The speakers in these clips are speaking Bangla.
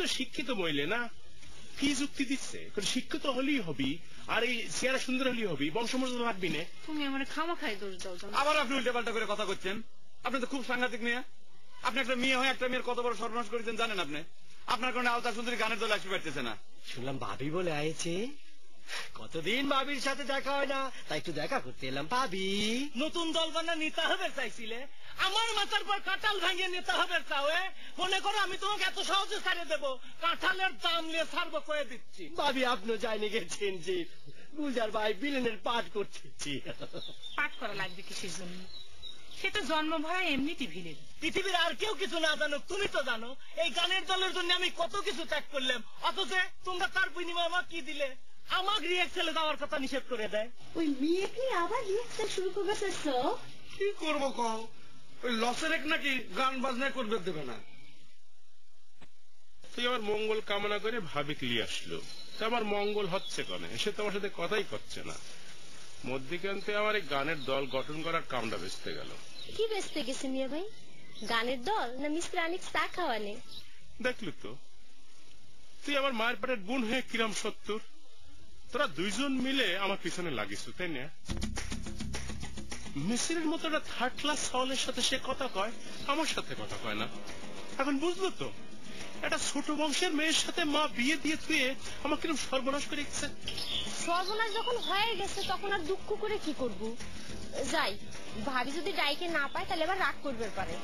তো শিক্ষিত মহিলা না, কি যুক্তি দিচ্ছে? শিক্ষিত হলেই হবি, আর এই চেহারা সুন্দর হলেই হবি, বংশমর্যাদা লাগবি না। তুমি আমার খামা খাই দোষ দাও। আবার আপনি উল্টে পাল্টা করে কথা করছেন। আপনি তো খুব সাংঘাতিক মেয়ে। আপনি একটা মেয়ে হয়ে একটা মেয়ের কত বড় সর্বনাশ করেছেন জানেন আপনি? আপনার কারণে আলতা সুন্দরী গানের দলে আসতে পারতেছে না। শুনলাম ভাবি বলে আয়েছে, কতদিন ভাবির সাথে দেখা হয় না, তাই একটু দেখা করতে এলাম। ভাবি নতুন দল বানা নেতা হবে চাইছিলে, আমার মাথার পর কাঁঠাল ভাঙিয়ে নেতা হবে চাও? মনে করো আমি তোমাকে এত সহজে ছাড়িয়ে দেবো? কাঁঠালের দাম নিয়ে ছাড়বো করে দিচ্ছি। ভাবি আপনি যাইনি গেছেন যে গুলজার ভাই বিলেনের পাঠ করতেছি। পাঠ করা লাগবে কিসের জন্য? সে তো জন্ম ভরা এমনিটি ভিলেন। পৃথিবীর আর কেউ কিছু না জানো, তুমি তো জানো। এই গানের দলের জন্য আমি কত কিছু ত্যাগ করলাম, অথচ তোমরা তার বিনিময়ে আমার কি দিলে? আমাকে রিয়েক্সেলে যাওয়ার কথা নিষেধ করে দেয়। ওই মেয়েকে আবার রিয়েক্সেল শুরু করবে চাইছো? কি করবো কও? ওই লসের এক নাকি গান বাজনা করবে দেবে না। তুই আমার মঙ্গল কামনা করে ভাবিক লিয়ে আসলো, আমার মঙ্গল হচ্ছে কনে? সে তোমার সাথে কথাই করছে না। মধ্যিখানতে আমার এই গানের দল গঠন করার কামটা বেচতে গেল। কি বেচতে গেছে মিয়া ভাই? গানের দল না মিস্টার আনিক চা খাওয়ানে? দেখলি তো, তুই আমার মায়ের পেটের বোন হয়ে কিরাম 70, তোরা দুইজন মিলে আমার পিছনে লাগিস, তাই না? মিসিরের মতো একটা থার্ড ক্লাস সাওয়ালের সাথে সে কথা কয়, আমার সাথে কথা কয় না। এখন বুঝলো তো, একটা ছোট বংশের মেয়ের সাথে মা বিয়ে দিয়ে থুয়ে আমার কিরম সর্বনাশ করে গেছে। সর্বনাশ যখন হয়ে গেছে তখন আর দুঃখ করে কি করব? যাই, ভাবি যদি ডাইকে না পায় তাহলে আবার রাগ করবে পারে।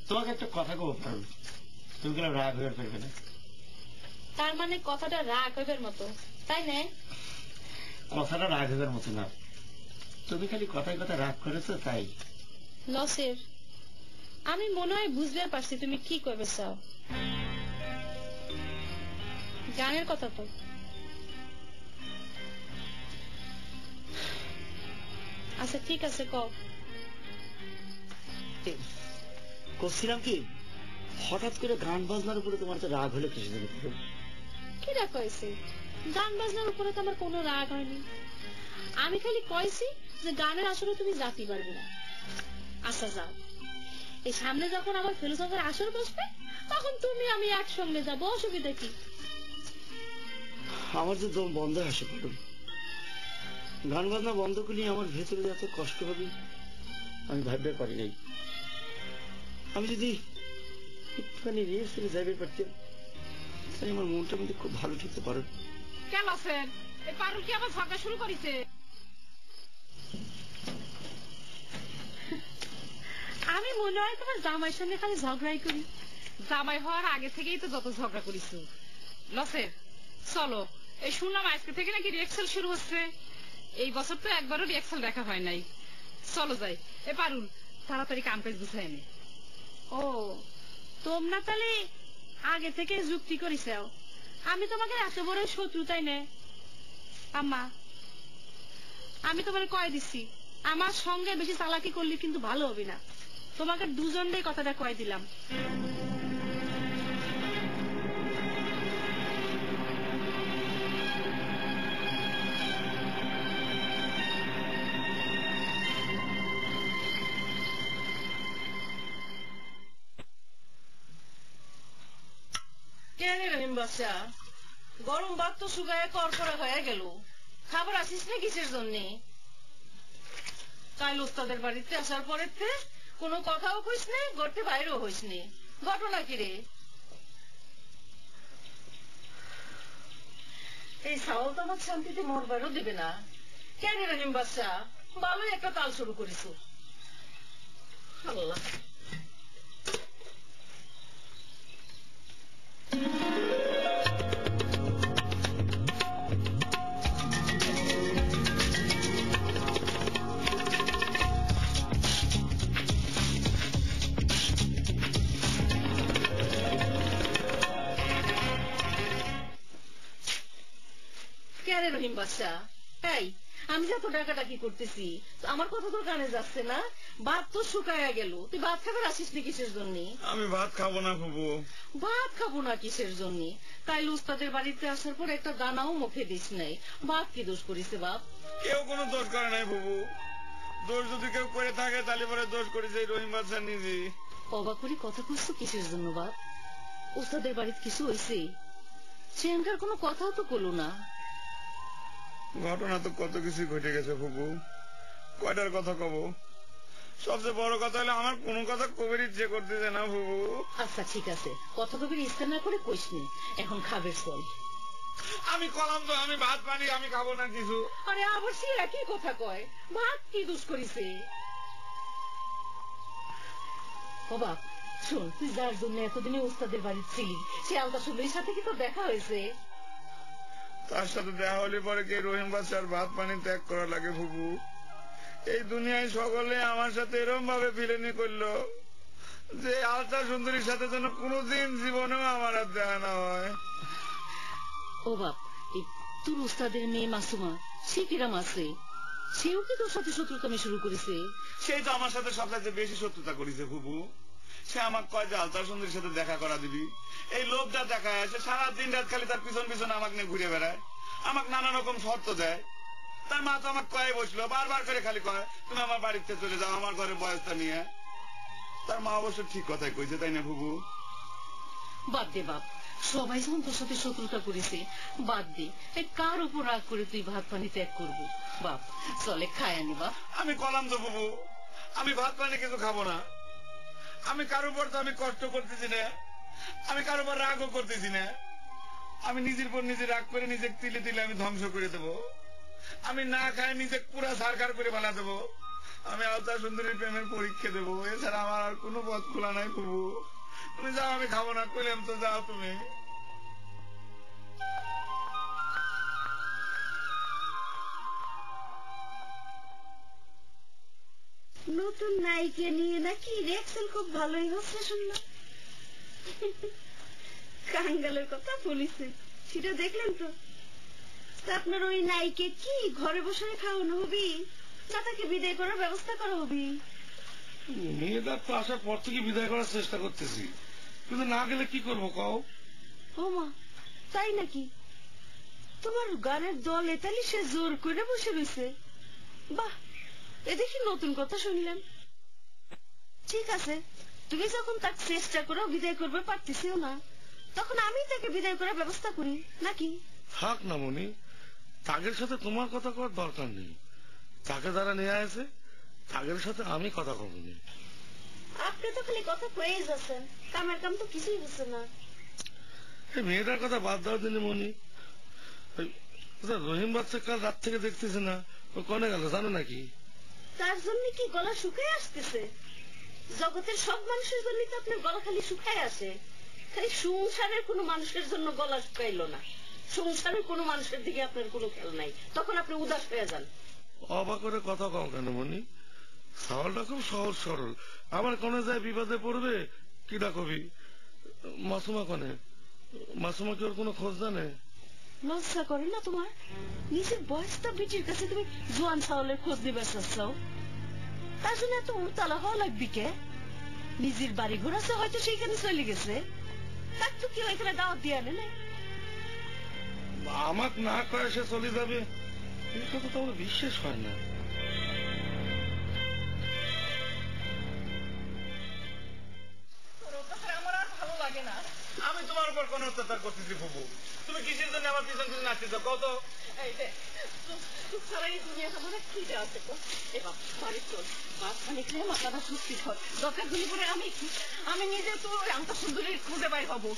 তোমাকে একটা কথা কব পারো, তুমি কেন রাগ হয়ে পারবে না? তার মানে কথাটা রাগ হইবার মতো, তাই না? কথাটা রাগ হইবার মতো না, তুমি খালি কথায় কথা রাগ করেছো তাই। লসের আমি মনে হয় বুঝতে পারছি তুমি কি করবে চাও। গানের কথা তো আচ্ছা ঠিক আছে, কও। করছিলাম কি, হঠাৎ করে গান বাজনার উপরে তোমার তো রাগ হলে কিছু জন্য কি রাগ হয়েছে? গান বাজনার উপরে তো আমার কোনো রাগ হয়নি। আমি খালি কইছি যে গানের আসরে তুমি জাতি পারবে না। আচ্ছা যাও, এই সামনে যখন আবার ফিলোসফার আসর বসবে তখন তুমি আমি একসঙ্গে যাবো, অসুবিধা কি? আমার যে দম বন্ধ আসে পড়ুন, গান বাজনা বন্ধ করলে আমার ভেতরে এত কষ্ট হবে আমি ভাবতে পারি নাই। আমি যদি একটুখানি রিহার্সেলে যাইবে পারতাম তাহলে আমার মনটা কিন্তু খুব ভালো থাকতে পারো। কেন স্যার, এই পারুল কি আবার ঝগড়া শুরু করেছে? আমি মনে হয় তোমার জামাইয়ের সঙ্গে খালি ঝগড়াই করি। জামাই হওয়ার আগে থেকেই তো যত ঝগড়া করিস। লসের চলো, এই শুনলাম আজকে থেকে নাকি রিয়েক্সেল শুরু হচ্ছে। এই বছর তো একবারও রিয়েক্সেল দেখা হয় নাই। চলো যাই। এ পারুল তাড়াতাড়ি কাম কাজ গুছাই নে। ও তোমরা তাহলে আগে থেকে যুক্তি করিস? আমি তোমাকে এত বড় শত্রু তাই না? আম্মা আমি তোমার কয়ে দিচ্ছি, আমার সঙ্গে বেশি চালাকি করলে কিন্তু ভালো হবে না। তোমাকে দুজনদের কথাটা কয়ে দিলাম। গরম ভাত তো শুকায় করকরা হয়ে গেল, খাবার আসিস না কিসের জন্য? কাল ওস্তাদের বাড়িতে আসার পরে কোনো কথাও কইস নে, গড়তে বাইরেও হইস নে। ঘটনা কি রে? এই সাওয়াল তো আমার শান্তিতে মরবারও দেবে না। কেন রহিম বাদশা, ভালোই একটা তাল শুরু করিস। আল্লাহ রহিম বাদশা, এই আমি যত ডাকাডাকি করতেছি আমার কথা তোর কানে যাচ্ছে না? ভাত তো শুকায়া গেল, তুই ভাত খাবার আসিস নি কিসের জন্য? আমি ভাত খাবো না ফুপু। ভাত খাবো না কিসের জন্য? কাল উস্তাদের বাড়িতে আসার পর একটা দানাও মুখে দিস নাই, ভাত কি দোষ করিছে বাপ? কেউ কোনো দোষ করে নাই ফুপু। দোষ যদি কেউ করে থাকে তাহলে পরে দোষ করেছে রহিম বাদশাহ নিজে। অবাক করে কথা কইছো কিসের জন্য বাপ? উস্তাদের বাড়িতে কিছু হয়েছে? সেখানকার কোনো কথাও তো বলো না। ঘটনা তো কত কিছু ঘটে গেছে ফুপু, কয়টার কথা কব? সবচেয়ে বড় কথা হলো আমার কোনো কথা কবির ইচ্ছে করতেছে না ফুপু। আচ্ছা ঠিক আছে, কথা কবির ইচ্ছা না করে কইস নি, এখন খাবে চল। আমি কলাম তো, আমি ভাত পানি আমি খাবো না কিছু। আরে আবার সে একই কথা কয়, ভাত কি দোষ করিছে? ও বাপ শোন, তুই যার জন্য এতদিনে উস্তাদের বাড়ি ছিলি সে আলতা সুন্দরীর সাথে কি তোর দেখা হয়েছে? তার সাথে দেখা হলে পরে কি রহিম বাদশার ভাত পানি ত্যাগ করা লাগে ফুপু? এই দুনিয়ায় সকলে আমার সাথে এরকম ভাবে ভিলেনি করলো যে আলতা সুন্দরীর সাথে যেন কোনোদিন জীবনেও আমার আর দেখা না হয়। ও বাপ, তোর উস্তাদের মেয়ে মাসুমা সে কিরাম আছে? সেও কি তোর সাথে শত্রুতামি শুরু করেছে? সেই তো আমার সাথে সবচেয়ে বেশি শত্রুতা করেছে ফুপু। সে আমাকে কয় যে আলতা সুন্দরীর সাথে দেখা করা দিবি। এই লোকটা দেখায় আছে সারা দিন রাত খালি তার পিছন পিছনে আমাকে নিয়ে ঘুরে বেড়ায়, আমাকে নানা রকম শর্ত দেয়। তার মা তো আমাকে কয়ে বসলো, বারবার করে খালি কয় তুমি আমার বাড়িতে চলে যাও আমার ঘরে বয়সটা নিয়ে। তার মা অবশ্য ঠিক কথাই কইছে, তাই না ফুপু? বাদ দে বাপ, সবাই যখন তোর সাথে শত্রুতা করেছে বাদ দে। কার উপর রাগ করে তুই ভাত পানি ত্যাগ করবি? বাপ চলে খায় আনি বাপ। আমি কলাম তো ফুপু, আমি ভাত পানি কিছু খাবো না। আমি কারোর উপর তো আমি কষ্ট করতেছি না, আমি কারোর উপর রাগও করতেছি না। আমি নিজের উপর নিজে রাগ করে নিজে তিলে তিলে আমি ধ্বংস করে দেবো। আমি না খাই নিজে পুরা সারকার করে ফেলা দেবো। আমি আলতা সুন্দরীর প্রেমের পরীক্ষা দেবো, এছাড়া আমার আর কোনো পথ খোলা নাই ফুপু। তুমি যাও, আমি খাবো না কইলাম তো, যাও তুমি। নতুন নায়িকা নিয়ে নাকি রিহার্সাল খুব ভালোই হচ্ছে শুনলাম। কাঙ্গালের কথা বলিছেন সেটা দেখলেন তো? আপনার ওই নায়িকে কি ঘরে বসে খাওয়ানো হবি না তাকে বিদায় করার ব্যবস্থা করা হবি? মেয়েদার তো আসার পর থেকে বিদায় করার চেষ্টা করতেছি, কিন্তু না গেলে কি করবো কও? ও মা, তাই নাকি? তোমার গানের দল এতালি সে জোর করে বসে রয়েছে। বাহ, এ দেখি নতুন কথা শুনলাম। ঠিক আছে, তুমি যখন তাকে চেষ্টা করো বিদায় করবে পারতেছিও না, তখন আমি তাকে বিদায় করার ব্যবস্থা করি নাকি? থাক না মনি, তাগের সাথে তোমার কথা করার দরকার নেই। তাকে যারা নিয়ে আসে তাগের সাথে আমি কথা কবনি। আপনি তো খালি কথা কয়েই যাচ্ছেন, কামের কাম তো কিছুই হচ্ছে না। এই মেয়েটার কথা বাদ দাও দিনে মনি। রহিম বাচ্চা কাল রাত থেকে দেখতেছে না, ও কনে গেল জানো নাকি? তার জন্য কি গলা শুকায় আসতেছে? জগতের সব মানুষের জন্য তো আপনার গলা খালি শুকায় আসে, খালি সংসারের কোনো মানুষের জন্য গলা শুকাইলো না। সংসারের কোনো মানুষের দিকে আপনার কোনো খেয়াল নাই, তখন আপনি উদাস হয়ে যান। অবাক করে কথা কও কেন মনি? সওয়ালটা খুব সহজ সরল। আবার কনে যায় বিপদে পড়বে কিডা কবি? মাসুমা কনে? মাসুমা কি ওর কোনো খোঁজ জানে? লজ্জা করে না তোমার? নিজের বয়সটা বেটির কাছে তুমি জোয়ান ছাওয়ালের খোঁজ দিবে চাচ্ছাও, তার জন্য এত উতলা হওয়া লাগবি কে? নিজের বাড়ি ঘর আছে, হয়তো সেইখানে চলে গেছে, তার তো কেউ এখানে দাওয়াত দিয়ে আনে নাই। আমাক না কয়ে সে চলে যাবে, এই কথা তো আমার বিশ্বাস হয় না। আমার আর ভালো লাগে না। আমি তোমার উপর কোন অত্যাচার করতেছি ফুপু? তুমি কিসের জন্য আমার পিছন পিছন আসতেছ কত? আমি নিজে তো আলতা সুন্দরীর খুঁজে বাই হবো।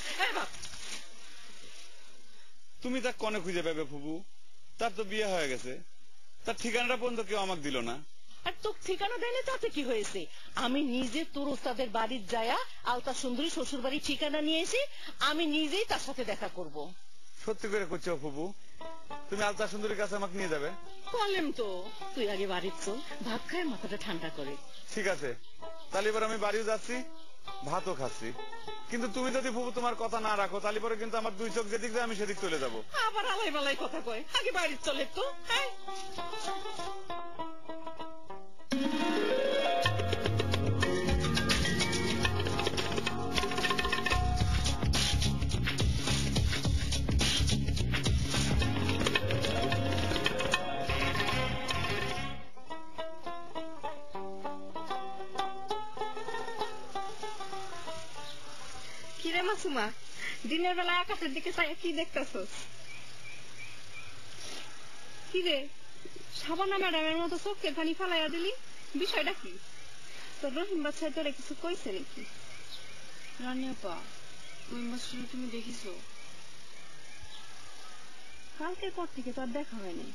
তুমি তার কনে খুঁজে পাবে ফুপু? তার তো বিয়ে হয়ে গেছে, তার ঠিকানাটা পর্যন্ত কেউ আমাকে দিল না। আর তোর ঠিকানা দেয়নি তাতে কি হয়েছে? আমি নিজে তোর ওস্তাদের বাড়ির যায়া আলতা সুন্দরী শ্বশুর বাড়ির ঠিকানা নিয়ে এসে আমি নিজেই তার সাথে দেখা করব। সত্যি করে করছো ফুপু? তুমি আলতা সুন্দরীর কাছে আমাকে নিয়ে যাবে? বললাম তো, তুই আগে বাড়ির চল, ভাত খায় মাথাটা ঠান্ডা করে। ঠিক আছে, তাহলে এবার আমি বাড়িও যাচ্ছি, ভাতও খাচ্ছি, কিন্তু তুমি যদি ফুপু তোমার কথা না রাখো তাহলে পরে কিন্তু আমার দুই চোখ যেদিক যায় আমি সেদিক চলে যাবো। আবার আলাই বালাই কথা কয়, আগে বাইরে চলে তো। কিরে মাসুমা, দিনের বেলা আকাশের দিকে চাই কি দেখতেছস? কিরে সাবানা ম্যাডামের মতো চোখের পানি ফালাইয়া দিলি, বিষয়টা কি? তোর রহিম বাচ্চায় তোরে কিছু কইছে নাকি? রানিয়াপা, রহিম বাচ্চাকে তুমি দেখিছো? কালকের পর থেকে তো আর দেখা হয়নি।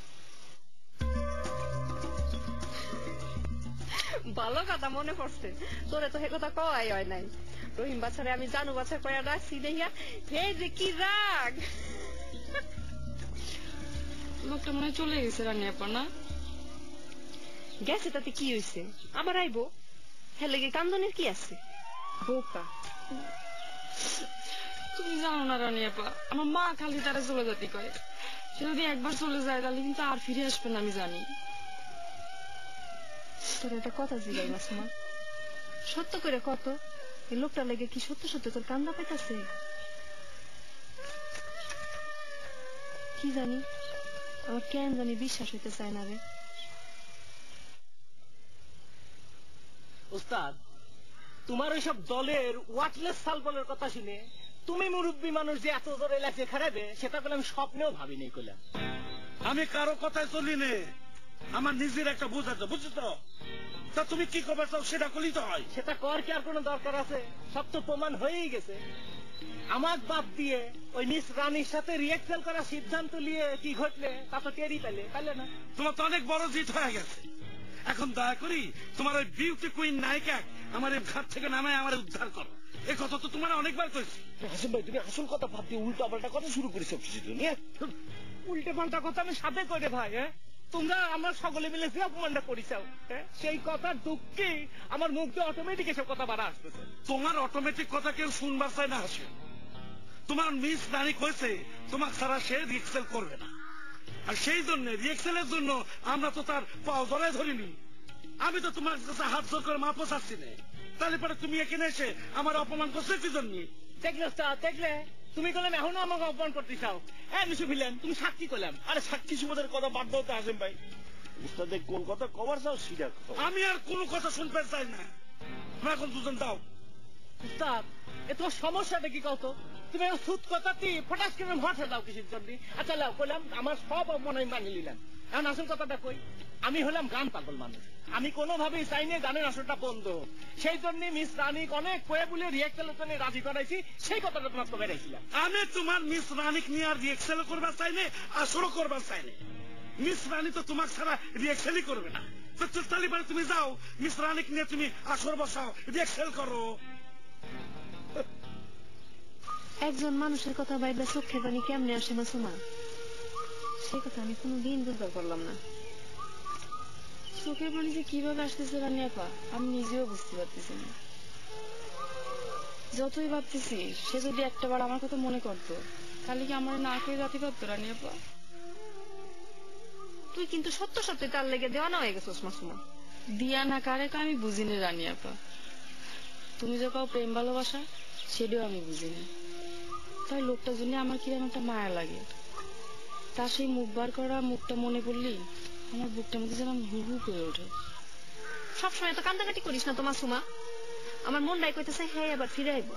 ভালো কথা মনে পড়ছে, তোরে তো হে কথা কওয়াই হয় নাই। রহিম বাচ্চারে আমি জানু বাচ্চা কয়া রাখছি দেখিয়া হে যে কি রাগ। লোকটা মনে হয় চলে গেছে রানিয়াপা, না? গেছে তাতে কি হইছে, আবার আইবো। হেলে গে কান্দনের কি আছে? বোকা, তুমি জানো না রানিয়াপা, আমার মা খালি তারা চলে যেতে কয়। সে যদি একবার চলে যায় তাহলে কিন্তু আর ফিরে আসবে না, আমি জানি। তোর একটা কথা জিগাই মাসুমা, সত্য করে কত এই লোকটা লেগে কি সত্য সত্য তোর কান্দা পাইতাছে? কি জানি, আমার কেন জানি বিশ্বাস হইতে চায় না রে। উস্তাদ, তোমার ওইসব দলের ওয়াটলেস সালবলের কথা শুনে তুমি মুরব্বী মানুষ যে এত জোরে লাগছে খারাপে, সেটা বলে আমি স্বপ্নেও ভাবিনি কইলাম। আমি কারো কথায় চলি নে, আমার নিজের একটা বুঝ আছে, বুঝছো তো? তা তুমি কি করবে চাও সেটা করলেই তো হয়। সেটা কর কি আর কোনো দরকার আছে? সব তো প্রমাণ হয়েই গেছে। আমার বাদ দিয়ে ওই মিস রানীর সাথে রিয়েকশন করার সিদ্ধান্ত নিয়ে কি ঘটলে তা তো টেরই পাইলে না? তোমার তো অনেক বড় জিত হয়ে গেছে। এখন দয়া করি তোমার ওই বিউটি কুইন নায়িকা আমার এই ঘাট থেকে নামায় আমার উদ্ধার করো। এ কথা তো তোমার অনেকবার কইছি। হাসিম ভাই, তুমি আসল কথা বাদ দিয়ে উল্টা পাল্টা কথা শুরু করেছো কিছু নিয়ে। উল্টে পাল্টা কথা আমি সাথে করে ভাই, তোমরা আমরা সকলে মিলে যে অপমানটা করিছাও, সেই কথার দুঃখে আমার মুখ দিয়ে অটোমেটিক এসব কথা বাড়া আসতেছে। তোমার অটোমেটিক কথা কেউ শুনবার চায় না হাসিম। তোমার মিস রানী কইছে তোমার ছাড়া সে রিয়েকশন করবে না, আর সেই জন্য রিয়েকশনের জন্য আমরা তো তার পাও ধরায় ধরিনি। আমি তো তোমার কাছে হাত জোর করে মাপ চাচ্ছি না, তাহলে পরে তুমি এখানে এসে আমার অপমান করছো কি জন্য? দেখলে দেখলে তুমি করলাম এখনো আমাকে অপমান করতে চাও। মিশু ফিলেন তুমি সাক্ষী করলাম। আরে সাক্ষী সুবোধের কথা বাদ দাও তো হাসিম ভাই, উস্তাদে কোন কথা কভার চাও সেটা। আমি আর কোনো কথা শুনতে চাই না, তুমি এখন দুজন দাও। উস্তাদ, এ তোমার সমস্যাটা কি কত? তুমি সুদ কথাটি ফটাস করে মাঠে দাও কিসের জন্য? আচ্ছা লাও কইলাম, আমার সব অপমান আমি মানিয়ে নিলাম। এখন আসল কথাটা কই, আমি হলাম গান পাগল মানুষ, আমি কোনোভাবেই চাই না গানের আসলটা বন্ধ। সেই জন্য মিস রানী অনেক কয়ে বলে রিয়েকশনের জন্য রাজি করাইছি, সেই কথাটা তোমার তো বেড়াইছিলাম। আমি তোমার মিস রানীকে নিয়ে আর রিয়েকশন করবার চাই না, আসরও করবার চাই না। মিস রানী তো তোমার ছাড়া রিয়েকশনই করবে না। তো তাহলে পরে তুমি যাও, মিস রানীকে নিয়ে তুমি আসর বসাও, রিয়েকশন করো। একজন মানুষের কথা বাইরে চোখের পানি কেমনে আসে মাসুমা, সে কথা আমি কোনোদিন বুঝতে পারলাম না। চোখের পানি যে কিভাবে আসতেছে রানিয়াপা, আমি নিজেও বুঝতে পারতেছি না। যতই ভাবতেছি সে যদি একটাবার আমার কথা মনে করতো, তাহলে কি আমার না করে যাতে পারতো রানিয়াপা? তুই কিন্তু সত্য সত্যি তার লেগে দেওয়ানা হয়ে গেছিস মাসুমা। দিয়া না কারে আমি বুঝিনি রানিয়াপা। তুমি যে কাউ প্রেম ভালোবাসা সেটাও আমি বুঝিনি। তাই লোকটার জন্য আমার কিরকম একটা মায়া লাগে। তার সেই মুখ বার করা মুখটা মনে পড়লেই আমার বুকটার মধ্যে যেন হু হু করে ওঠে। সবসময় তো কান্দাকাটি করিস না তো মাসুমা, আমার মনটাই কইতেছে হ্যাঁ আবার ফিরে আইব।